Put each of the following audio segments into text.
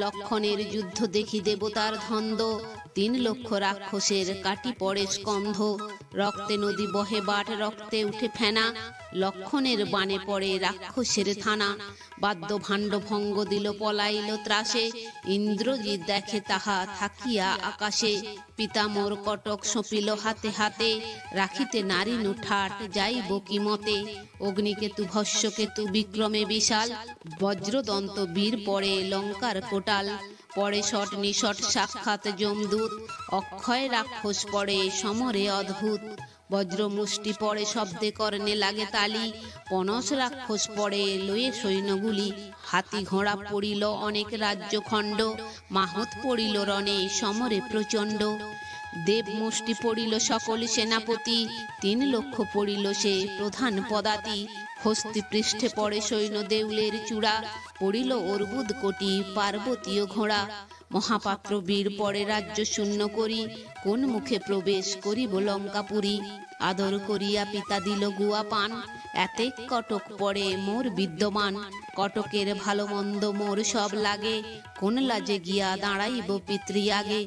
লক্ষণের যুদ্ধ দেখি দেবতার ধন্দ, 3 লক্ষ রাক্ষসের কাটি পড়ে স্কন্ধ। রক্তে নদী বহে বাট, রক্তে উঠে ফেনা, লক্ষণের বাণে পড়ে রাক্ষসের থানা। বাদ্য ভাণ্ড ভঙ্গ দিল পলাইল ত্রাসে, ইন্দ্রজিৎ দেখে তাহা থাকিয়া আকাশে। পিতামোর কটক সঁপিল হাতে হাতে, রাখিতে নারী নুঠাট যাইব কি মতে। অগ্নিকেতু ভস্যকেতু বিক্রমে বিশাল, বজ্রদন্ত বীর পড়ে লঙ্কার কোটাল। পড়ে শট নিশট সাক্ষাৎ যমদূত, অক্ষয় রাক্ষস পড়ে সমরে অদ্ভুত। বজ্র মুষ্টি পড়ে শব্দে কর্ণে লাগে তালি, পনস রাক্ষস পড়ে লয়ে সৈন্যগুলি। হাতি ঘোড়া পড়িল অনেক রাজ্যখণ্ড, মাহত পড়িল রণে সমরে প্রচণ্ড। দেব মুষ্টি পড়িল সকল সেনাপতি, 3 লক্ষ পড়িল সে প্রধান পদাতি। হস্তি পৃষ্ঠে পড়ে সৈন্য দেউলের চূড়া, পড়িল অর্বুদ কোটি পার্বতীয় ঘোড়া। মহাপাত্র বীর পড়ে রাজ্য শূন্য করি, কোন মুখে প্রবেশ করিব লঙ্কাপুরী। আদর করিয়া পিতা দিল গুয়া পান, এতে কটক পড়ে মোর বিদ্যমান। কটকের ভালো মন্দ মোর সব লাগে, কোন লাজে গিয়া দাঁড়াইব পিতৃ আগে।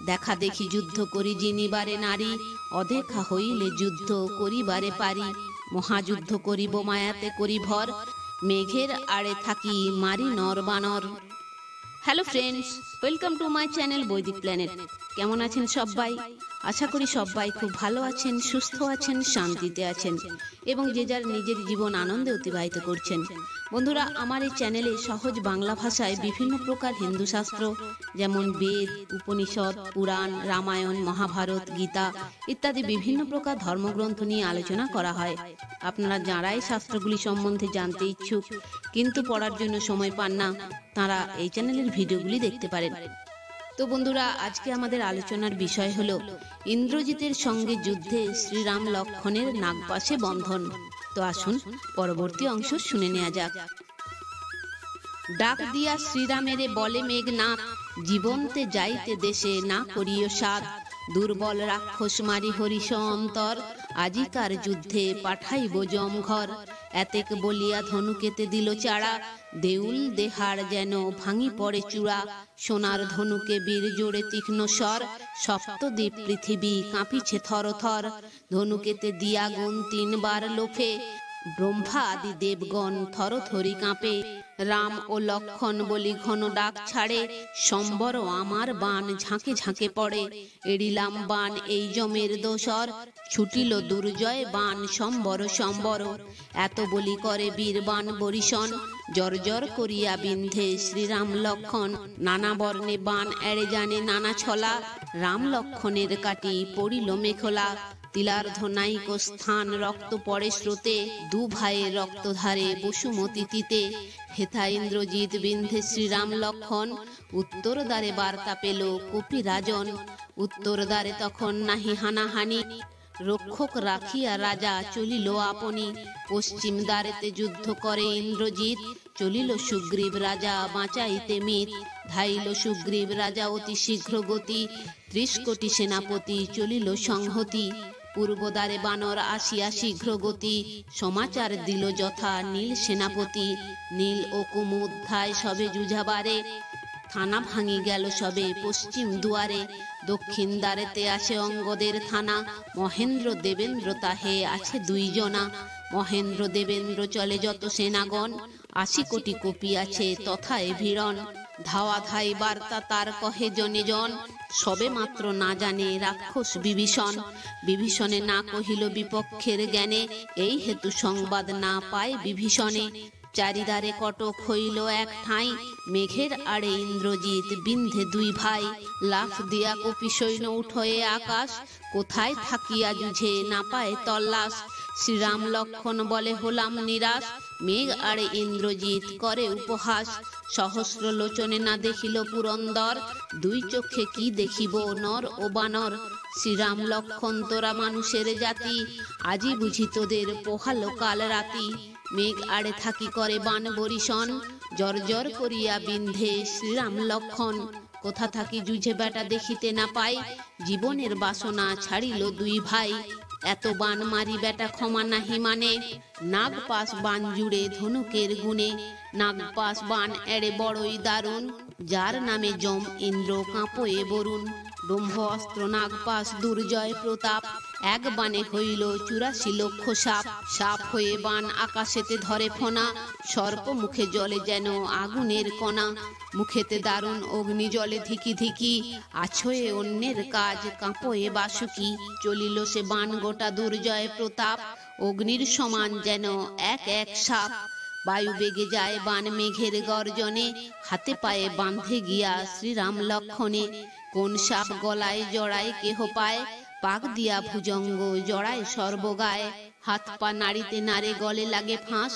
দেখা দেখি যুদ্ধ করি জিনিবারে নারী, অদেখা হইলে যুদ্ধ করিবারে পারি। মহাযুদ্ধ করিব মায়াতে করি ভর, মেঘের আড়ে থাকি মারি নর বানর। Hello friends, welcome to my channel বৈদিক প্ল্যানেট। কেমন আছেন সবাই? আশা করি সবাই খুব ভালো আছেন, সুস্থ আছেন, শান্তিতে আছেন এবং যে যার নিজের জীবন আনন্দে অতিবাহিত করছেন। বন্ধুরা, আমার এই চ্যানেলে সহজ বাংলা ভাষায় বিভিন্ন প্রকার হিন্দু শাস্ত্র যেমন বেদ, উপনিষদ, পুরাণ, রামায়ণ, মহাভারত, গীতা ইত্যাদি বিভিন্ন প্রকার ধর্মগ্রন্থ নিয়ে আলোচনা করা হয়। আপনারা যারা এই শাস্ত্রগুলি সম্বন্ধে জানতে ইচ্ছুক কিন্তু পড়ার জন্য সময় পান না, তারা এই চ্যানেলের ভিডিওগুলি দেখতে পারেন। তো বন্ধুরা, আজকে আমাদের আলোচনার বিষয় হলো ইন্দ্রজিতের সঙ্গে যুদ্ধে শ্রীরাম লক্ষণের নাগপাশে বন্ধন। তো আসুন পরবর্তী অংশ শুনে নেওয়া যাক। ডাক দিয়া শ্রীরামেরে বলে মেঘনাথ, জীবন্তে যাইতে দেশে না করিও সাধ। দুর্বল রাক্ষস মারি হরিষ অন্তর, আজিকার যুদ্ধে পাঠাইব জমঘর। এতেক বলিয়া ধনুকেতে দিল চাড়া, দেউল দেহার যেন ভাঙি পড়ে চূড়া। সোনার ধনুকে বীর জোড়ে তীক্ষ্ণ স্বর, সপ্তদ্বীপ পৃথিবী কাঁপিছে থর থর। ধনুকেতে দিয়া গুণ 3 বার লোফে, ব্রহ্মা আদি দেবগণ থরথরি কাঁপে। রাম ও লক্ষণ বলি ঘন ডাক ছাড়ে, সম্বর আমার বাণ ঝাঁকে ঝাঁকে পড়ে। এড়িলাম বাণ এই যমের দোসর, ছুটিল দুর্জয় বাণ সম্বর সম্বর। এত বলি করে বীর বাণ বরিশন, জর্জর করিয়া বিন্ধে শ্রীরাম লক্ষণ। নানা বর্ণে বাণ এড়ে জানে নানা ছলা, রাম লক্ষণের কাটি পড়িল মেখলা। তিলার্ধ নাইক স্থান রক্ত পড়ে স্রোতে, 2 ভাইয়ের রক্তধারে বসুমতী তীতে। হেথা ইন্দ্রজিৎ বিন্ধে শ্রীরাম লক্ষণ, উত্তর দ্বারে বার্তা পেল কপি রাজন। উত্তর দ্বারে তখন নাহি হানাহানি, রক্ষক রাখিয়া রাজা চলিল আপনি। পশ্চিম দ্বারেতে যুদ্ধ করে ইন্দ্রজিৎ, চলিল সুগ্রীব রাজা বাঁচাইতে মিত। ধাইল সুগ্রীব রাজা অতি শীঘ্র গতি, 30 কোটি সেনাপতি চলিল সংহতি। পূর্ব দ্বারে বানর আসিয়া শীঘ্র গতি, সমাচার দিল যথা নীল সেনাপতি। নীল ও কুমুদ ধায় সবে যুঝাবারে, থানা ভাঙি গেল সবে পশ্চিম দুয়ারে। দক্ষিণ দ্বারেতে আসে অঙ্গদের থানা, মহেন্দ্র দেবেন্দ্র তাহে আছে 2 জনা। মহেন্দ্র দেবেন্দ্র চলে যত সেনাগণ, 80 কোটি কপি আছে তথায় ভিড়ন। ধাওয়া ধাই বার্তা তার কহে জনে জন, সবে মাত্র না জানে রাক্ষস বিভীষণ। বিভীষণে না কহিল বিপক্ষের জ্ঞানে, এই হেতু সংবাদ না পায় বিভীষণে। চারিদারে কটক হইল এক ঠাঁই, মেঘের আড়ে ইন্দ্রজিৎ বিন্ধে 2 ভাই। লাফ দিয়া কপি সৈন্য উঠয়ে আকাশ, কোথায় থাকিয়া যুঝে না পায় তল্লাশ। শ্রীরাম লক্ষণ বলে হলাম নিরাশ, মেঘ আড়ে ইন্দ্রজিৎ করে উপহাস। সহস্র লোচনে না দেখিল পুরন্দর, 2 চোখে কি দেখিব নর ও বানর। শ্রীরাম লক্ষণ তোরা মানুষের জাতি, আজি বুঝি তোদের পোহালো কাল রাতি। মেঘ আড়ে থাকি করে বান বরিশন, জর্জর করিয়া বিন্ধে শ্রীরাম লক্ষণ। কোথা থাকি যুঝে বেটা দেখিতে না পাই, জীবনের বাসনা ছাড়িল 2 ভাই। এত বান মারি বেটা ক্ষমা নাহি মানে, নাগপাশ বান জুড়ে ধনুকের গুণে, নাগপাশ বান এড়ে বড়ই দারুণ, যার নামে যম ইন্দ্র কাঁপয়ে বরুণ। ব্রহ্ম অস্ত্র নাগপাশ দুর্জয় প্রতাপ, এক বানে হইল 84 লক্ষ সাপ। সাপ হয়ে বান আকাশেতে ধরে ফোনা, সর্প মুখে জলে যেন আগুনের কণা। মুখেতে দারুণ অগ্নি জলে ধিকি ধিকি, আছয়ে অন্যের কাজ কাঁপয়ে বাসুকি। চলিল সে বান গোটা দুর্জয় প্রতাপ, অগ্নির সমান যেন এক এক সাপ। বায়ু বেগে যায় বান মেঘের গর্জনে, হাতে পায়ে বাঁধে গিয়া শ্রীরাম লক্ষণে। কোন সাপ গলায় জড়ায় কেহ পায়, পাক দিয়া ভুজঙ্গ জড়ায় সর্বগায়। হাত পা নাড়িতে নারে গলে লাগে ফাঁস,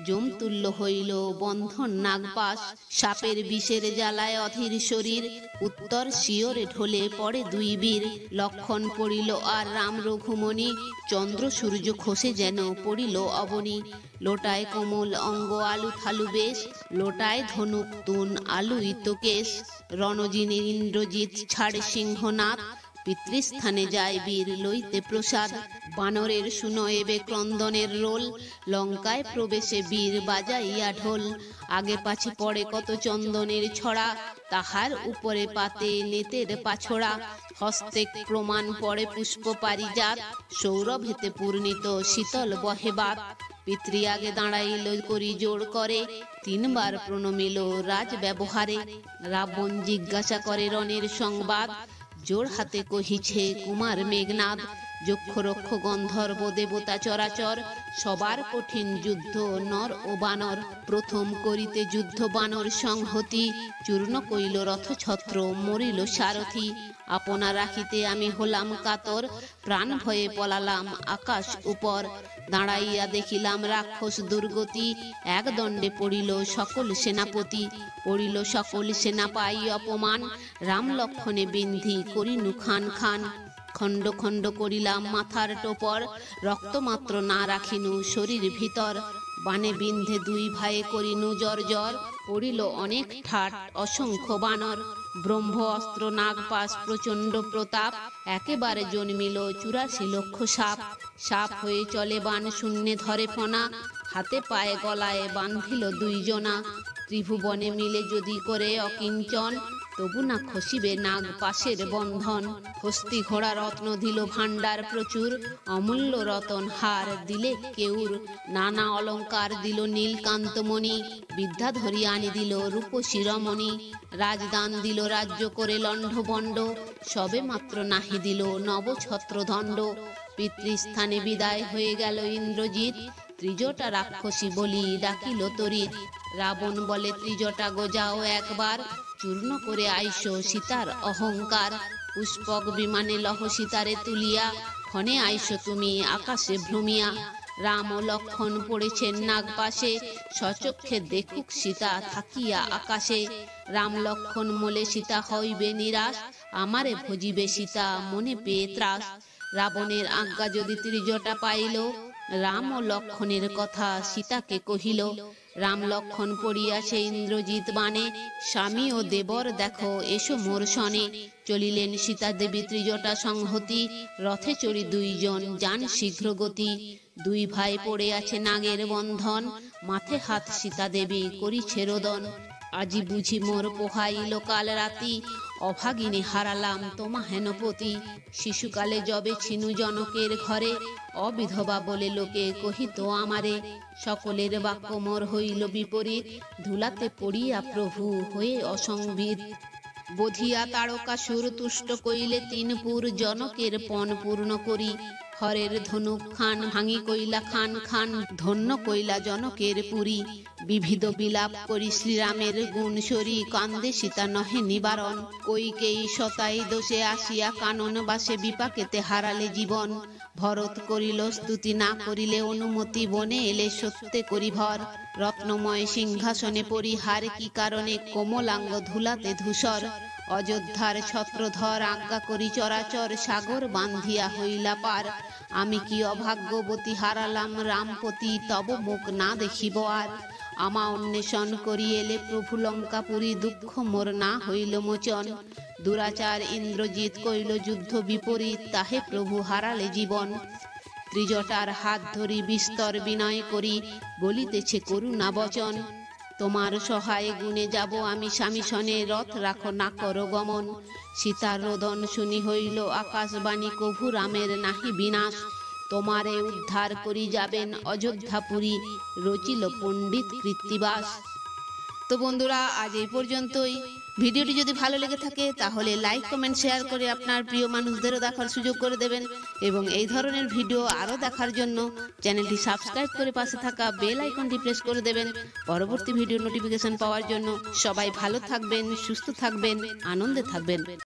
জমতুল্য হইল বন্ধন নাগপাশ। সাপের বিষের জ্বালায় অধীর শরীর, উত্তর শিওরে ঢলে পড়ে দুই বীর। লক্ষণ পড়িল আর রাম রঘুমণি, চন্দ্র সূর্য খসে যেন পড়িল অবনী। লোটায় কোমল অঙ্গ আলু থালু বেশ, লোটায় ধনুক তুন আলু ইতকেশ। রণজিনে ইন্দ্রজিৎ ছাড়ে সিংহনাদ, পিতৃস্থানে যায় বীর লইতে প্রসাদ। বানরের শুনয়েবে ক্রন্দনের রোল, লঙ্কায় প্রবেশে বীর বাজাইয়া ঢোল। আগে পাছে পড়ে কত চন্দনের ছড়া, তাহার উপরে পাতে নেতের পাছড়া। হস্তে প্রমাণ পড়ে পুষ্প পারিজাত, সৌরভেতে পূর্ণিত শীতল বহে বাত। পিতৃ আগে দাঁড়াইল করি জোড় করে, 3 বার প্রণমিল রাজ ব্যবহারে। রাবণ জিজ্ঞাসা করে রণের সংবাদ, জোর হাতে কহিছে কুমার মেঘনাদ। যক্ষ রক্ষ গন্ধর্ব দেবতা চরাচর, সবার কঠিন যুদ্ধ নর ও বানর। প্রথম করিতে যুদ্ধ বানর সংহতি, চূর্ণ কইল রথ ছত্র মরিল সারথি। আপনা রাখিতে আমি হলাম কাতর, প্রাণ ভয়ে পলালাম আকাশ উপর। দাঁড়াইয়া দেখিলাম রাক্ষস দুর্গতি, এক দণ্ডে পড়িল সকল সেনাপতি। পড়িল সকল সেনা পাই অপমান, রাম লক্ষণে বিন্ধি করিনু খান খান। খণ্ড খণ্ড করিলাম মাথার টোপর, রক্তমাত্র না রাখিনু শরীর ভিতর। বানে বিন্ধে 2 ভাইয়ে করিনু জর্জর, পড়িল অনেক ঠাট অসংখ্য বানর। ব্রহ্ম অস্ত্র নাগপাশ প্রচণ্ড প্রতাপ, একেবারে জন্মিল 84 লক্ষ সাপ। সাপ হয়ে চলে বান শূন্যে ধরে ফনা, হাতে পায়ে গলায় বান্ধিল 2 জনা। ত্রিভুবনে মিলে যদি করে অকিঞ্চন, তবু না খসিবে নাগ পাশের বন্ধন। হস্তি ঘোড়া রত্ন দিল ভাণ্ডার প্রচুর, অমূল্য রতন হার দিলে কেউর। নানা অলঙ্কার দিল নীলকান্তমণি, বিদ্যা ধরি আনি দিল রূপসী রমণী। রাজদান দিল রাজ্য করে লণ্ঠবণ্ড, সবে মাত্র নাহি দিল নবছত্রদণ্ড। পিতৃস্থানে বিদায় হয়ে গেল ইন্দ্রজিৎ, ত্রিজটা রাক্ষসী বলি ডাকিল তরিৎ। রাবণ বলে ত্রিজটা গো যাও একবার, চূর্ণ করে আইসো সীতার অহংকার। পুষ্পক বিমানে লহ সীতারে তুলিয়া, ক্ষণে আইসো তুমি আকাশে ভ্রমিয়া। রাম ও লক্ষণ পড়েছেন নাগপাশে, সচক্ষে দেখুক সীতা থাকিয়া আকাশে। রাম লক্ষণ মোলে সীতা হইবে নিরাশ, আমারে ভজিবে সীতা মনে পেয়ে ত্রাস। রাবণের আজ্ঞা যদি ত্রিজটা পাইল, রাম ও লক্ষণের কথা সীতাকে কহিল। রাম লক্ষণ পড়িয়াছে ইন্দ্রজিৎ বানে, স্বামী ও দেবর দেখো এসো মোর সনে। চলিলেন সীতা দেবী ত্রিজটা সংহতি, রথে চড়ি 2 জন যান শীঘ্র গতি। 2 ভাই পড়ে আছে নাগের বন্ধন, মাথে হাত সীতা দেবী করিছে রোদন। আজি বুঝি মোর পোহাইল কাল রাতি, অভাগিনী হারালাম তোমা হেনপতি। শিশুকালে যবে ছিনু জনকের ঘরে, অবিধবা বলে লোকে কহিত আমারে। সকলের বাক্য মোর হইল বিপরীত, ধুলাতে পড়িয়া প্রভু হয়ে অসংবিত। বধিয়া তারকাসুর তুষ্ট কইলে 3 পুর, জনকের পণ পূর্ণ করি। হরের ধনুক খান ভাঙি কইলা খান খান, ধন্য কইলা জনকের পুরী। বিবিধ বিলাপ করি শ্রীরামের গুণ সরি, কান্দে সীতা নহে নিবারণ। কইকেই শতাই দোষে আসিয়া কানন বাসে, বিপাকেতে হারালে জীবন। ভরত করিল স্তুতি না করিলে অনুমতি, বনে এলে সত্যে করি ভর। রত্নময় সিংহাসনে পরিহার কি কারণে, কোমলাঙ্গ ধুলাতে ধূসর। অযোধ্যার ছত্রধর আজ্ঞা করি চরাচর, সাগর বান্ধিয়া হইলা পার। আমি কি অভাগ্যবতী হারালাম রামপতি, তব মুখ না দেখিব আর। আমা অন্বেষণ করি এলে প্রভু লঙ্কাপুরী, দুঃখ মোর না হইল মোচন। দুরাচার ইন্দ্রজিৎ কইল যুদ্ধ বিপরীত, তাহে প্রভু হারালে জীবন। ত্রিজটার হাত ধরি বিস্তর বিনয় করি, বলিতেছে করুণা বচন। তোমার সহায় গুণে যাব আমি স্বামী সনে, রথ রাখো না করো গমন। সীতার রোদন শুনি হইল আকাশবাণী, কভু রামের নাহি বিনাশ। তোমারে উদ্ধার করি যাবেন অযোধ্যাপুরী, রচিল পণ্ডিত কৃত্তিবাস। তো বন্ধুরা, আজ এই পর্যন্তই। ভিডিওটি যদি ভালো লেগে থাকে তাহলে লাইক কমেন্ট শেয়ার করে আপনার প্রিয় মানুষদেরও দেখার সুযোগ করে দেবেন, এবং এই ধরনের ভিডিও আরও দেখার জন্য চ্যানেলটি সাবস্ক্রাইব করে পাশে থাকা বেল আইকনটি প্রেস করে দেবেন পরবর্তী ভিডিও নোটিফিকেশন পাওয়ার জন্য। সবাই ভালো থাকবেন, সুস্থ থাকবেন, আনন্দে থাকবেন।